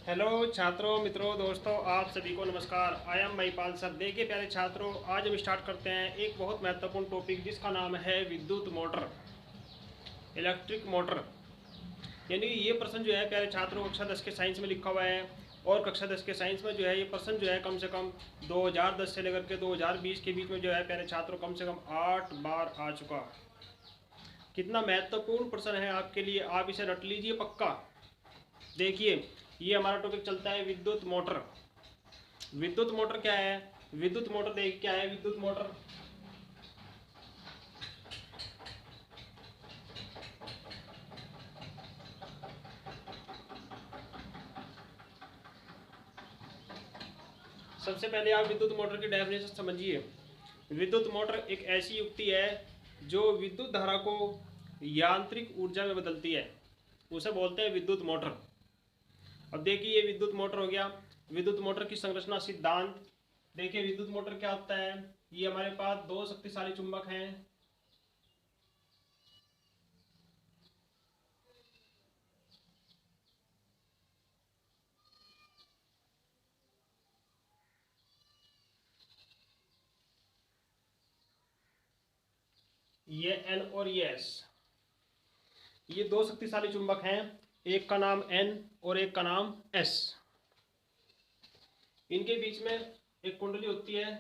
Hello छात्रों, मित्रों, दोस्तों, आप सभी को नमस्कार। I am Mahipal sir. देखिए प्यारे छात्रों, आज हम स्टार्ट करते हैं एक बहुत महत्वपूर्ण टॉपिक जिसका नाम है विद्युत मोटर, इलेक्ट्रिक मोटर। यानी ये प्रश्न जो है प्यारे छात्रों कक्षा 10 के साइंस में लिखा हुआ है, और कक्षा 10 के साइंस में जो है ये प्रश्न जो है कम से कम 2010 से लेकर के 2020 के बीच में जो है प्यारे छात्रों कम से कम 8 बार आ चुका। कितना महत्वपूर्ण प्रश्न है आपके लिए, आप इसे रट लीजिए पक्का। देखिए, ये हमारा टॉपिक चलता है विद्युत मोटर। विद्युत मोटर क्या है? विद्युत मोटर देखिए क्या है विद्युत मोटर। सबसे पहले आप विद्युत मोटर की डेफिनेशन समझिए। विद्युत मोटर एक ऐसी युक्ति है जो विद्युत धारा को यांत्रिक ऊर्जा में बदलती है, उसे बोलते हैं विद्युत मोटर। अब देखिए, ये विद्युत मोटर हो गया। विद्युत मोटर की संरचना सिद्धांत देखिए। विद्युत मोटर क्या होता है? ये हमारे पास दो शक्तिशाली चुंबक हैं। ये N और ये S, ये दो शक्तिशाली चुंबक हैं। एक का नाम N और एक का नाम S। इनके बीच में एक कुंडली होती है,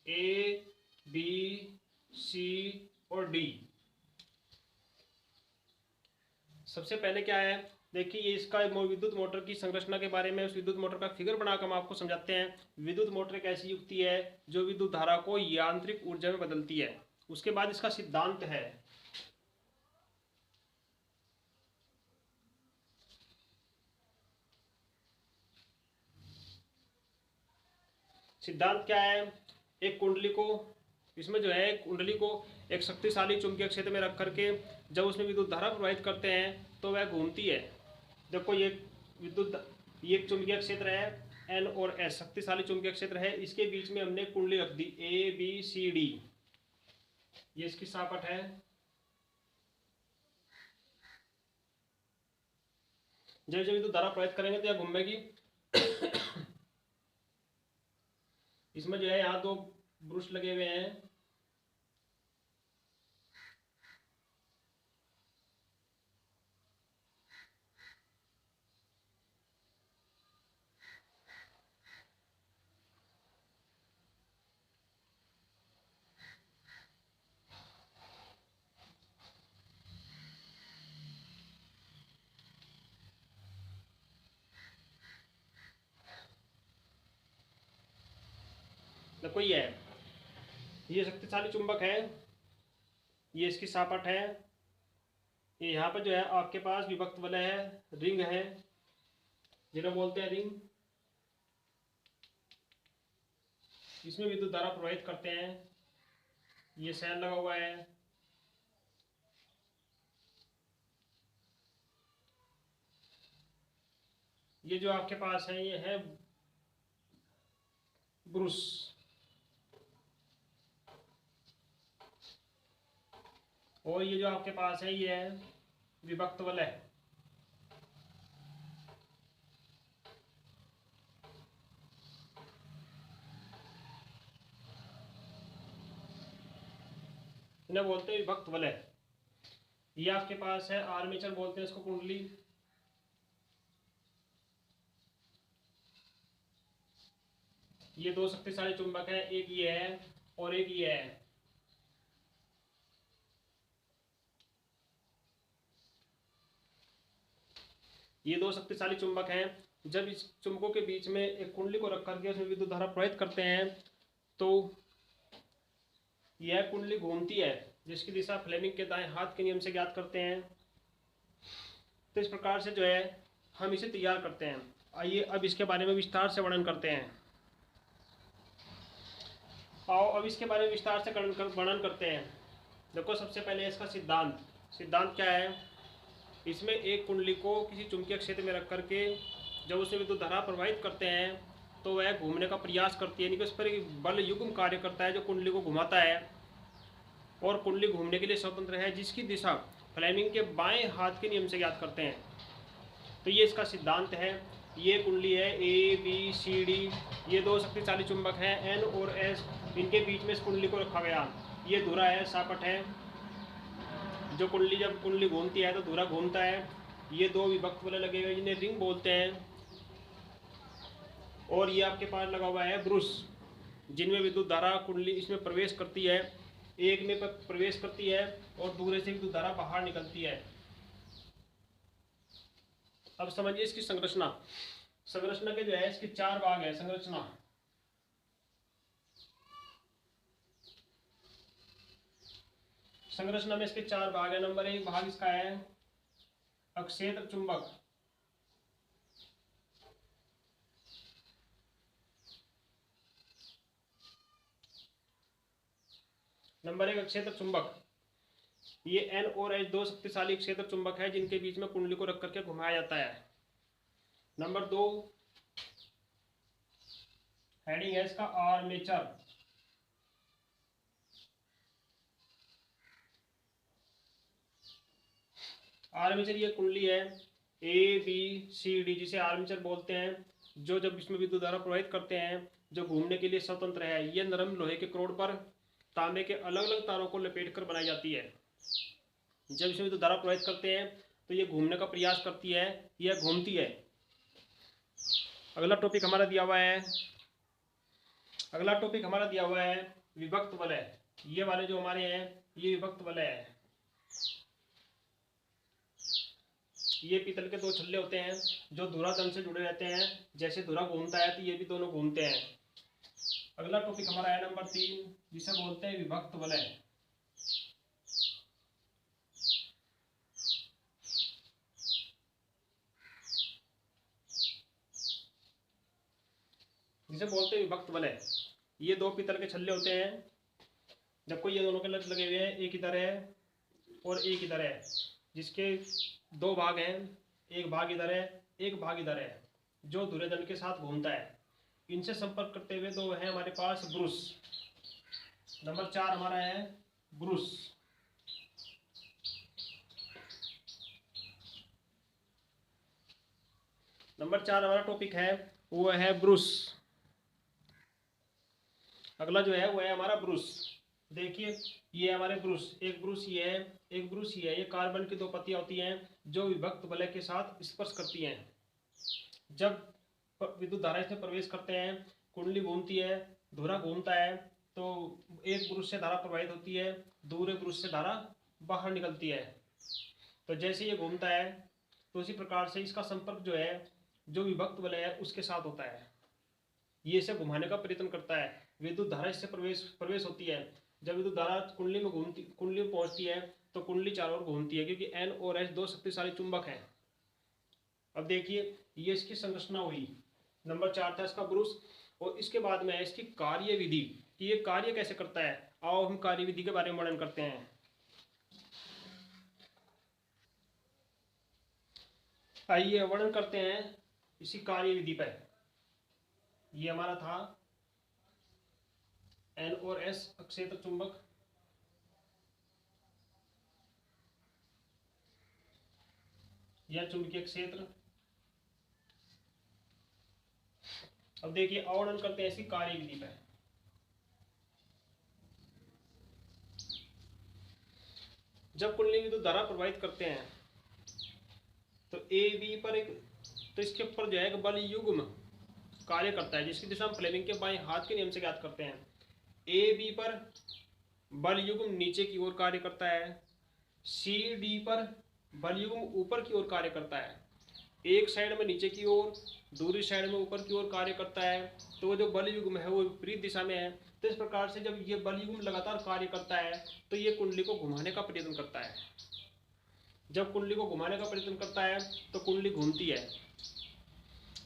A, B, C और D। सबसे पहले क्या है, देखिए ये इसका विद्युत मोटर की संरचना के बारे में, उस विद्युत मोटर का फिगर बनाकर हम आपको समझाते हैं। विद्युत मोटर एक ऐसी युक्ति है जो विद्युत धारा को यांत्रिक ऊर्जा में बदलती है। उसके बाद इसका सिद्धांत है। सिद्धांत क्या है? एक कुंडली को, इसमें जो है कुंडली को एक शक्तिशाली चुंबकीय क्षेत्र में रख करके जब उसमें विद्युत धारा प्रवाहित करते हैं तो वह घूमती है। देखो, ये ये एक चुंबकीय क्षेत्र है N और S, शक्तिशाली चुंबकीय क्षेत्र है। इसके बीच में हमने कुंडली रख दी A B C D। ये इसकी सापट है। जब जब विद्युत धारा प्रवाहित करेंगे तो यह घूमेगी। इसमें जो है यहाँ दो ब्रुश लगे हुए हैं। देखो, ये शक्तिशाली चुंबक है, ये इसकी सापट है। ये यहाँ पर जो है आपके पास विभक्त वलय है, रिंग है, जिन्हें बोलते हैं रिंग। इसमें विद्युत धारा प्रवाहित करते हैं। ये सेल लगा हुआ है। ये जो आपके पास है ये है ब्रुश। और ये जो आपके पास है ये है विभक्त वलय। इन्हें बोलते हैं विभक्त वलय। ये आपके पास है आर्मेचर, बोलते हैं इसको कुंडली। ये दो शक्तिशाली चुंबक है, एक ये है और एक ये है। ये दो शक्तिशाली चुंबक हैं। जब इस चुंबकों के बीच में एक कुंडली को रख करके उसमें विद्युत धारा प्रवाहित करते हैं तो यह कुंडली घूमती है, जिसकी दिशा फ्लेमिंग के दाएं हाथ के नियम से ज्ञात करते हैं। तो इस प्रकार से जो है हम इसे तैयार करते हैं। आइए अब इसके बारे में विस्तार से वर्णन करते हैं। आओ अब इसके बारे में विस्तार से वर्णन करते हैं। देखो, सबसे पहले इसका सिद्धांत क्या है? इसमें एक कुंडली को किसी चुंबकीय क्षेत्र में रख करके जब उसमें विद्युत धारा प्रवाहित करते हैं तो वह घूमने का प्रयास करती है, यानी कि उस पर एक बल युग्म कार्य करता है जो कुंडली को घुमाता है। और कुंडली घूमने के लिए स्वतंत्र है, जिसकी दिशा फ्लेमिंग के बाएं हाथ के नियम से ज्ञात करते हैं। तो ये इसका सिद्धांत है। ये कुंडली है ए बी सी डी, ये दो शक्तिशाली चुंबक हैं एन और एस, इनके बीच में इस कुंडली को रखा गया। ये धुरा है, सापट है, जो कुंडली जब कुंडली घूमती है तो धुरा घूमता है। ये दो विभक्त वाले लगे हुए जिन्हें रिंग बोलते हैं, और ये आपके पास लगा हुआ है ब्रुश, जिनमें विद्युत धारा कुंडली इसमें प्रवेश करती है, एक में प्रवेश करती है और दूसरे से विद्युत धारा बाहर निकलती है। अब समझिए इसकी संरचना। संरचना के जो है इसके 4 भाग है। संरचना में इसके 4 भाग है। नंबर 1 भाग इसका है अक्षेत्र चुंबक। नंबर 1 अक्षेत्र चुंबक। ये एन और एच दो शक्तिशाली क्षेत्र चुंबक है जिनके बीच में कुंडली को रख करके घुमाया जाता है। नंबर 2 हेडिंग है इसका आर्मेचर। आर्मेचर ये कुंडली है ए बी सी डी, जिसे आर्मेचर बोलते हैं, जो जब इसमें विद्युत धारा प्रवाहित करते हैं, जो घूमने के लिए स्वतंत्र है। ये नरम लोहे के क्रोड पर तांबे के अलग अलग तारों को लपेट कर बनाई जाती है। जब इसमें विद्युत धारा प्रवाहित करते हैं तो ये घूमने का प्रयास करती है, यह घूमती है। अगला टॉपिक हमारा दिया हुआ है विभक्त वलय। ये वाले जो हमारे हैं ये विभक्त वलय है। ये पीतल के 2 छल्ले होते हैं जो धुरातल से जुड़े रहते हैं। जैसे धुरा घूमता है तो ये भी दोनों घूमते हैं। अगला टॉपिक हमारा है नंबर 3, जिसे बोलते हैं विभक्त वलय। ये 2 पीतल के छल्ले होते हैं, जबकि ये दोनों के लगे हुए हैं, एक इधर है और एक इधर है, जिसके 2 भाग हैं, एक भाग इधर है, एक भाग इधर है, जो धुरे दंड के साथ घूमता है। इनसे संपर्क करते हुए 2 हैं हमारे पास ब्रुश। नंबर 4 हमारा है ब्रुश। नंबर 4 हमारा टॉपिक है वो है ब्रुश। अगला जो है वो है हमारा ब्रुश। देखिए ये हमारे ब्रुश, एक ब्रुश ये है, एक ब्रुश ये है। ये कार्बन की 2 पत्तियां होती हैं जो विभक्त वलय के साथ स्पर्श करती हैं। जब विद्युत धारा इसमें प्रवेश करते हैं, कुंडली घूमती है, धुरा घूमता है, तो एक ब्रुश से धारा प्रवाहित होती है, दूसरे ब्रुश से धारा बाहर निकलती है। तो जैसे ये घूमता है तो उसी प्रकार से इसका संपर्क जो है जो विभक्त वलय है उसके साथ होता है। ये इसे घुमाने का प्रयत्न करता है। विद्युत धारा इससे प्रवेश होती है। जब विद्युत धारा कुंडली में पहुंचती है तो कुंडली चारों ओर घूमती है, क्योंकि एन और एच 2 शक्तिशाली चुंबक हैं। अब देखिए ये इसकी संरचना हुई। नंबर 4 था इसका ब्रुश, और इसके बाद में है इसकी कार्य विधि कि ये कार्य कैसे करता है। आओ हम कार्य विधि के बारे में वर्णन करते हैं। आइए वर्णन करते हैं इसी कार्य विधि पर। ये हमारा था एन और एस अक्षेत्र चुंबक। यह चुंबकीय क्षेत्र। अब देखिए वर्णन करते हैं इसकी कार्य विधि पर। जब कुंडली विद्युत धारा प्रवाहित करते हैं तो ए बी पर तो इसके ऊपर जो है एक बल युग्म कार्य करता है, जिसकी दिशा हम फ्लेमिंग के बाएं हाथ के नियम से ज्ञात करते हैं। ए बी पर बल युग्म नीचे की ओर कार्य करता है, सी डी पर बल युग्म ऊपर की ओर कार्य करता है। एक साइड में नीचे की ओर, दूसरी साइड में ऊपर की ओर कार्य करता है। तो वो जो बल युग्म है वो विपरीत दिशा में है। तो इस प्रकार से जब ये बल युग्म लगातार कार्य करता है तो ये कुंडली को घुमाने का प्रयत्न करता है। जब कुंडली को घुमाने का प्रयत्न करता है तो कुंडली घूमती है,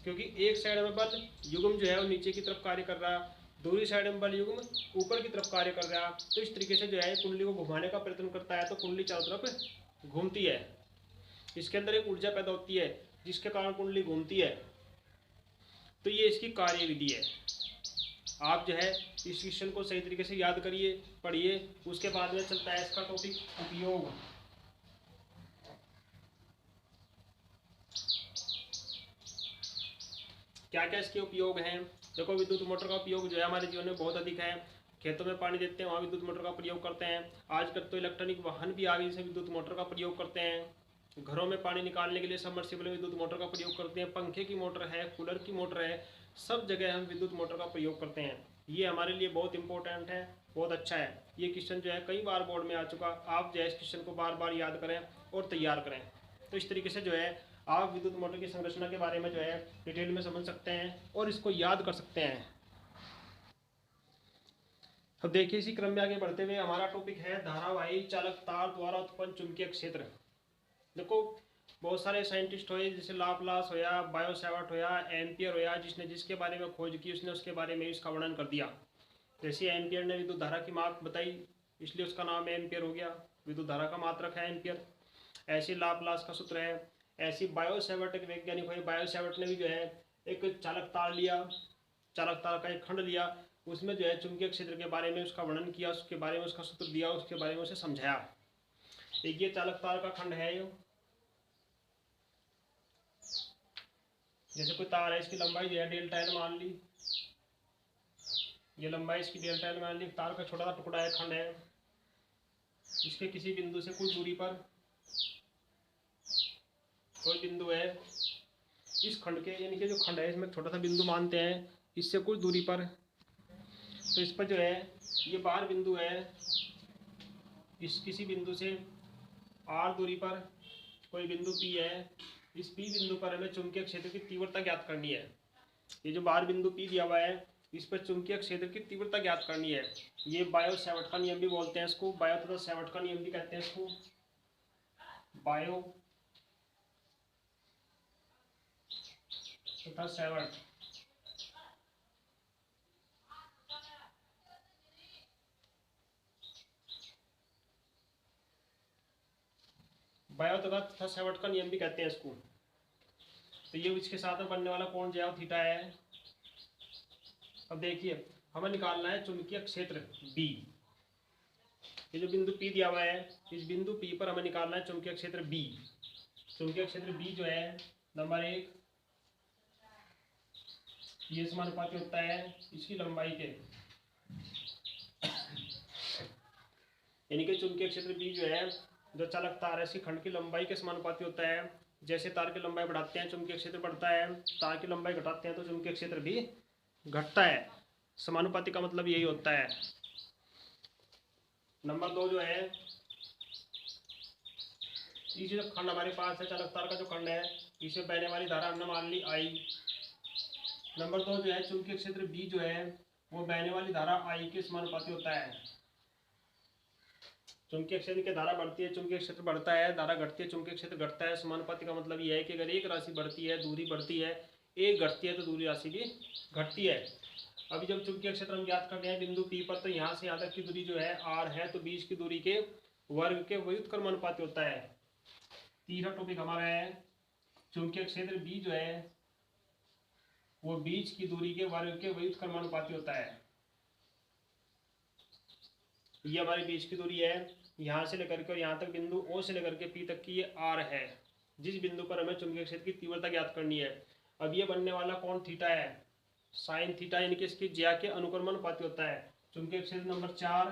क्योंकि एक साइड में बल युग्म जो है वो नीचे की तरफ कार्य कर रहा है, दूसरी साइड में बल युग्म ऊपर की तरफ कार्य कर रहा है। तो इस तरीके से जो है कुंडली को घुमाने का प्रयत्न करता है, तो कुंडली चारों तरफ घूमती है। इसके अंदर एक ऊर्जा पैदा होती है जिसके कारण कुंडली घूमती है। तो ये इसकी कार्य विधि है। आप जो है इस क्वेश्चन को सही तरीके से याद करिए, पढ़िए। उसके बाद में चलता है इसका टॉपिक उपयोग। क्या क्या इसके उपयोग हैं? देखो, विद्युत मोटर का उपयोग जो है हमारे जीवन में बहुत अधिक है। खेतों में पानी देते हैं, वहाँ विद्युत मोटर का प्रयोग करते हैं। आजकल तो इलेक्ट्रॉनिक वाहन भी आ गए, जिससे विद्युत मोटर का प्रयोग करते हैं। घरों में पानी निकालने के लिए सबमर्सिबल में विद्युत मोटर का प्रयोग करते हैं। पंखे की मोटर है, कूलर की मोटर है, सब जगह हम विद्युत मोटर का प्रयोग करते हैं। ये हमारे लिए बहुत इंपॉर्टेंट है, बहुत अच्छा है। ये क्वेश्चन जो है कई बार बोर्ड में आ चुका। आप जो है इस क्वेश्चन को बार बार याद करें और तैयार करें। तो इस तरीके से जो है आप विद्युत मोटर की संरचना के बारे में जो है डिटेल में समझ सकते हैं और इसको याद कर सकते हैं। अब देखिए, इसी क्रम में आगे बढ़ते हुए हमारा टॉपिक है धारावाही चालक तार द्वारा उत्पन्न चुंबकीय क्षेत्र। देखो, बहुत सारे साइंटिस्ट हुए, जैसे लाप्लास होया, बायो सैवर्ट होया, एम्पियर होया, जिसने जिसके बारे में खोज की उसने उसके बारे में इसका वर्णन कर दिया। जैसे एम्पियर ने विद्युत धारा की माप बताई, इसलिए उसका नाम एम्पियर हो गया, विद्युत धारा का मात्रक है एम्पियर। ऐसे लाप्लास का सूत्र है। ऐसी बायो सैवर्ट एक वैज्ञानिक हुए, बायो सैवर्ट ने भी जो है एक चालक तार लिया, चालक तार का एक खंड लिया, उसमें जो है चुंबकीय क्षेत्र के बारे में उसका वर्णन किया, उसके बारे में उसका सूत्र दिया, उसके बारे में उसे समझाया। एक ये चालक तार का खंड है। जैसे कोई तार है, इसकी लंबाई जो है डेल्टा एल मान ली, ये लंबाई इसकी डेल्टा एल मान ली। तार का छोटा सा टुकड़ा है, खंड है, इसके किसी बिंदु से कुछ दूरी पर कोई बिंदु है, इस खंड के, यानी कि जो खंड है इसमें छोटा सा बिंदु मानते हैं, इससे कुछ दूरी पर, तो इस पर जो है ये बाहर बिंदु है, इस किसी बिंदु से आर दूरी पर कोई बिंदु पी है। इस पी बिंदु पर हमें चुंबकीय क्षेत्र की तीव्रता ज्ञात करनी है। ये जो बाहर बिंदु पी दिया हुआ है, इस पर चुंबकीय क्षेत्र की तीव्रता ज्ञात करनी है। ये बायो सैवर्ट का नियम भी बोलते हैं इसको, बायो तथा सैवर्ट का नियम भी कहते हैं इसको, बायो तथा सैवर्ट। बायो तथा सैवर्ट का नियम भी कहते हैं इसको। तो ये इसके साथ में बनने वाला कोण जो है थीटा है। अब देखिए, हमें निकालना है चुंबकीय क्षेत्र बी। ये जो बिंदु पी दिया हुआ है, इस बिंदु पी पर हमें निकालना है चुंबकीय क्षेत्र बी। चुंबकीय क्षेत्र बी जो है नंबर 1, ये समानुपाती होता है इसकी लंबाई के, यानी कि चुंबकीय क्षेत्र बी जो है, जो चालक तार है इसकी खंड की लंबाई के समानुपाती होता है। जैसे तार की लंबाई बढ़ाते हैं चुंबकीय क्षेत्र बढ़ता है, तार की लंबाई घटाते हैं तो चुंबकीय क्षेत्र भी घटता है। समानुपाती का मतलब यही होता है। नंबर 2 जो है, इस जो खंड हमारे पास है, चालक तार का जो खंड है, इसे बहने वाली धारा हमने मान ली आई। नंबर 2 जो है, चुंबकीय क्षेत्र बी जो है वो बहने वाली धारा आई के समानुपाती होता है। चुंबकीय क्षेत्र की धारा बढ़ती है, चुंबकीय क्षेत्र बढ़ता है, धारा घटती है, चुंबकीय क्षेत्र घटता है। समानुपाती का मतलब यह है कि अगर एक राशि बढ़ती है, दूरी बढ़ती है, एक घटती है तो दूरी राशि भी घटती है। अभी जब चुंबकीय क्षेत्र हम ज्ञात करते हैं बिंदु पी पर, तो यहाँ से यहाँ तक की दूरी जो है आर है, तो बीच की दूरी के वर्ग के व्युत्क्रमानुपाती होता है। तीसरा टॉपिक हमारा है चुंबकीय क्षेत्र बी जो है वो बीच की दूरी के वर्ग के व्युत्क्रमानुपाती होता है। ये हमारी बीच की दूरी है, यहाँ से लेकर के और यहाँ तक बिंदु ओ से लेकर के पी तक की ये आर है, जिस बिंदु पर हमें चुंबकीय क्षेत्र की तीव्रता ज्ञात करनी है। अब ये बनने वाला कोण थीटा है, साइन थीटा, यानी कि इसकी ज्या के अनुक्रमानुपाती होता है। चुंबकीय क्षेत्र नंबर 4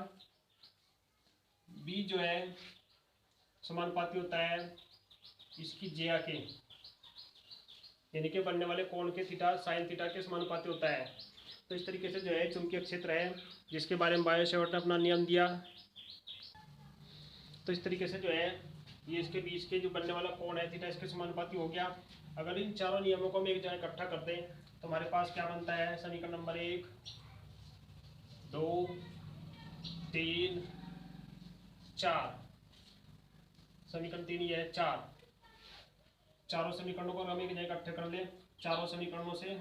बी जो है समानुपाती होता है इसकी ज्या के, यानी कि बनने वाले कोण के थीटा साइन थीटा के समानुपाती होता है। तो इस तरीके से जो है चुंबकीय क्षेत्र है, जिसके बारे में बायो सैवर्ट ने अपना नियम दिया। तो इस तरीके से जो है ये इसके बीच के जो बनने वाला कोण है थीटा इसके समानुपाती हो गया। अगर इन चारों नियमों को हम एक जगह इकट्ठा कर दें तो हमारे पास क्या बनता है, समीकरण नंबर 1, 2, 3, 4। समीकरण 3 ये है 4। चारों समीकरणों को हम एक जगह इकट्ठे कर लें, चारों समीकरणों से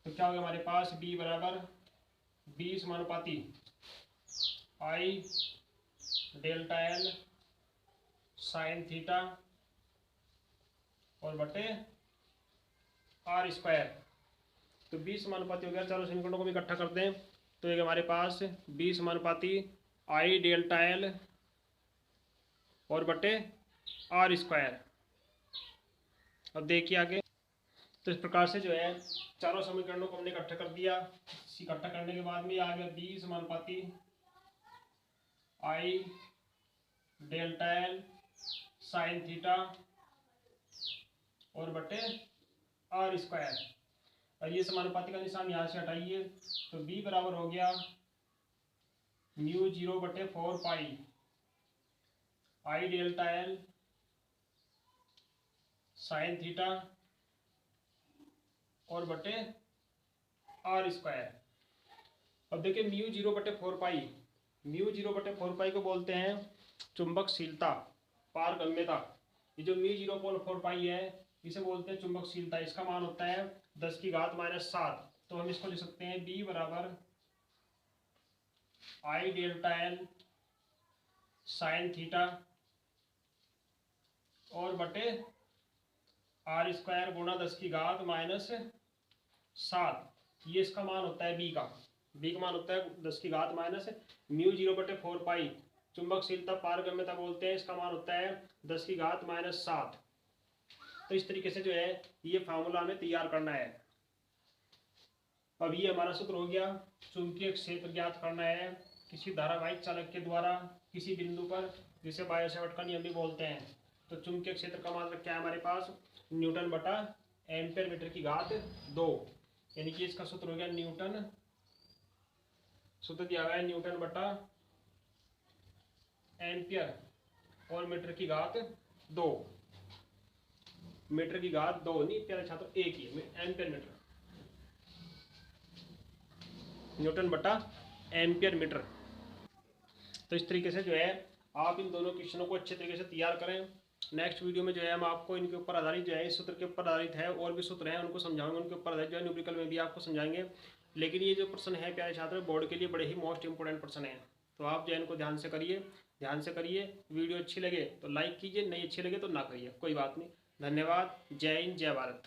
तो क्या होगा हमारे पास, b बराबर b समानुपाती i delta L sine theta और बटे आर स्क्वायर। तो 20 समानुपाती हो गया। चलो समीकरणों को भी इकट्ठा करते हैं। तो एक हमारे पास 20 समानुपाती आई डेल्टा एल और बटे आर स्क्वायर। अब देखिए आगे। तो इस प्रकार से जो है चारों समीकरणों को हमने इकट्ठा कर दिया। इकट्ठा करने के बाद में आ गया 20 समानुपाती आई डेल्टा एल साइन थीटा और बटे आर स्क्वायर। और ये समानुपाती का निशान यहाँ से हटाइए। तो b बराबर हो गया म्यू 0 बटे 4 पाई आई डेल्टा एल साइन थीटा और बटे आर स्क्वायर। अब देखिए म्यू 0 बटे 4 पाई, म्यू 0 बटे 4 पाई को बोलते हैं चुंबकशीलता, पारगम्यता। ये जो म्यू 0.4 पाई है इसे बोलते हैं चुंबकशीलता। इसका मान होता है 10 की घात -7। तो हम इसको लिख सकते हैं b बराबर आई डेल्टा एल साइन थीटा और बटे आर स्क्वायर गुणा 10 की घात -7। ये इसका मान होता है b का मान होता है 10 की घात माइनस म्यू 0 बटे 4 पाई। चुंबकशीलता पारगम्यता बोलते हैं, इसका मान होता है 10 की घात -7। तो इस तरीके से जो है ये फार्मूला हमें तैयार करना है। अब ये हमारा सूत्र हो गया। चुंबकीय क्षेत्र ज्ञात करना है किसी धारावाहिक चालक के द्वारा किसी बिंदु पर, जिसे बायो-सैवर्ट का नियम भी बोलते हैं। तो चुंबकीय क्षेत्र का मान क्या है हमारे पास, न्यूटन बटा एम्पियर मीटर की घात 2। यानी कि इसका सूत्र हो गया न्यूटन, सूत्र दिया हुआ है न्यूटन बटा एम्पियर और मीटर की घात 2। मीटर की घात 2 नहीं प्यारे छात्र, एक ही एम्पियर मीटर, न्यूटन बटा एम्पियर मीटर। तो इस तरीके से जो है आप इन दोनों क्वेश्चनों को अच्छे तरीके से तैयार करें। नेक्स्ट वीडियो में जो है हम आपको इनके ऊपर आधारित जो है इस सूत्र के ऊपर आधारित है और भी सूत्र हैं उनको समझाएंगे, उनके ऊपर आधारित जो है न्यूमेरिकल में भी आपको समझाएंगे। लेकिन ये जो प्रश्न है प्यारे छात्र बोर्ड के लिए बड़े ही मोस्ट इंपोर्टेंट प्रश्न है। तो आप जो है इनको ध्यान से करिए। वीडियो अच्छी लगे तो लाइक कीजिए, नहीं अच्छी लगे तो ना करिए, कोई बात नहीं। धन्यवाद। जय हिंद, जय भारत।